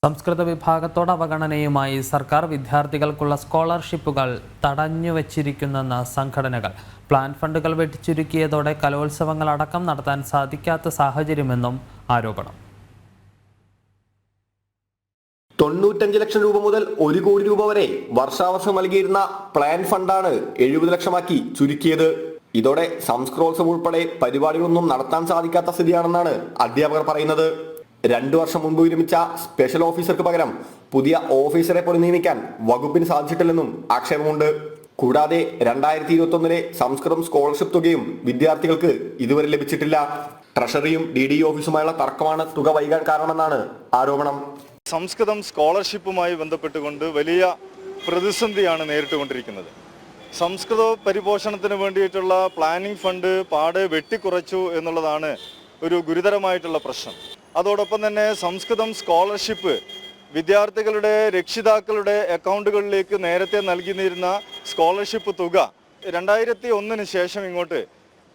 സംസ്കൃത വിഭാഗത്തോട് അവഗണനയുമായി സർക്കാർ വിദ്യാർത്ഥികൾക്കുള്ള സ്കോളർഷിപ്പുകൾ തടഞ്ഞുവച്ചിരിക്കുന്നെന്ന സംഘടനകൾ. പ്ലാൻ ഫണ്ടുകൾ വെട്ടിച്ചുരുക്കിയതോടെ കലോത്സവങ്ങൾ അടക്കം നടത്താൻ സാധിക്കാത്ത സാഹചര്യമെന്നും ആരോപണം. 95 ലക്ഷം രൂപ മുതൽ 1 കോടി രൂപ വരെ വർഷാവർഷം നൽകിയിരുന്ന പ്ലാൻ ഫണ്ടാണ് 70 ലക്ഷമാക്കി ചുരുക്കിയത്. ഇതോടെ സംസ്കൃതോത്സവം ഉൾപ്പെടെ പരിപാടികളൊന്നും നടത്താൻ സാധിക്കാത്ത സ്ഥിതിയാണെന്നാണ് അധ്യാപകർ പറയുന്നത്. 2 വർഷം മുൻപ് വിരമിച്ച സ്പെഷ്യൽ ഓഫീസർക്ക് പകരം പുതിയ ഓഫീസറെ പോലും നിയമിക്കാൻ വകുപ്പിന് സാധിച്ചിട്ടില്ലെന്നും ആക്ഷേപമുണ്ട്. കൂടാതെ 2021 സംസ്കൃതം സ്കോളർഷിപ്പ് തുകയും വിദ്യാർത്ഥികൾക്ക് ഇതുവരെ ലഭിച്ചിട്ടില്ല. ട്രഷറിയും DDE ഓഫീസുമായുള്ള തർക്കമാണ് തുക വൈകാൻ കാരണമെന്നാണ് ആരോപണം. സംസ്കൃതം സ്കോളർഷിപ്പുമായി ബന്ധപ്പെട്ടുകൊണ്ട് വലിയ പ്രതിസന്ധിയാണ് നേരിട്ടുകൊണ്ടിരിക്കുന്നത്. സംസ്കൃത പരിപോഷണത്തിന് വേണ്ടിയിട്ടുള്ള പ്ലാനിംഗ് ഫണ്ട് പാടെ വെട്ടിക്കുറച്ചു എന്നുള്ളതാണ് ഒരു ഗുരുതരമായിട്ടുള്ള പ്രശ്നം. അതോടൊപ്പം തന്നെ സംസ്കൃതം സ്കോളർഷിപ്പ് വിദ്യാർത്ഥികളുടെ രക്ഷിതാക്കളുടെ അക്കൗണ്ടുകളിലേക്ക് നേരത്തെ നൽകിയിരുന്ന സ്കോളർഷിപ്പ് തുക 2001 ശേഷം ഇങ്ങോട്ട്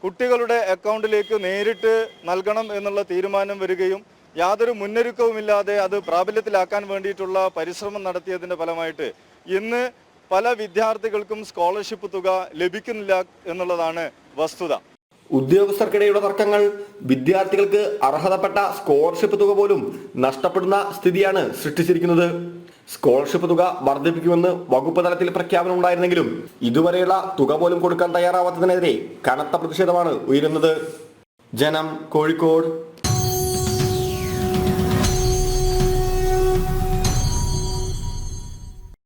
കുട്ടികളുടെ അക്കൗണ്ടിലേക്ക് നേരിട്ട് നൽകണം എന്നുള്ള തീരുമാനം വരികയും യാതൊരു മുന്നൊരുക്കവുമില്ലാതെ അത് പ്രാബല്യത്തിലാക്കാൻ വേണ്ടിയിട്ടുള്ള പരിശ്രമം നടത്തിയതിൻ്റെ ഫലമായിട്ട് ഇന്ന് പല വിദ്യാർത്ഥികൾക്കും സ്കോളർഷിപ്പ് തുക ലഭിക്കുന്നില്ല എന്നുള്ളതാണ് വസ്തുത. ഉദ്യോഗസ്ഥർക്കിടെയുള്ള തർക്കങ്ങൾ വിദ്യാർത്ഥികൾക്ക് അർഹതപ്പെട്ട സ്കോളർഷിപ്പ് തുക പോലും നഷ്ടപ്പെടുന്ന സ്ഥിതിയാണ് സൃഷ്ടിച്ചിരിക്കുന്നത്. സ്കോളർഷിപ്പ് തുക വർദ്ധിപ്പിക്കുമെന്ന് വകുപ്പ് തലത്തിൽ പ്രഖ്യാപനം ഉണ്ടായിരുന്നെങ്കിലും ഇതുവരെയുള്ള തുക പോലും കൊടുക്കാൻ തയ്യാറാവാത്തതിനെതിരെ കനത്ത പ്രതിഷേധമാണ് ഉയരുന്നത്. ജനം, കോഴിക്കോട്.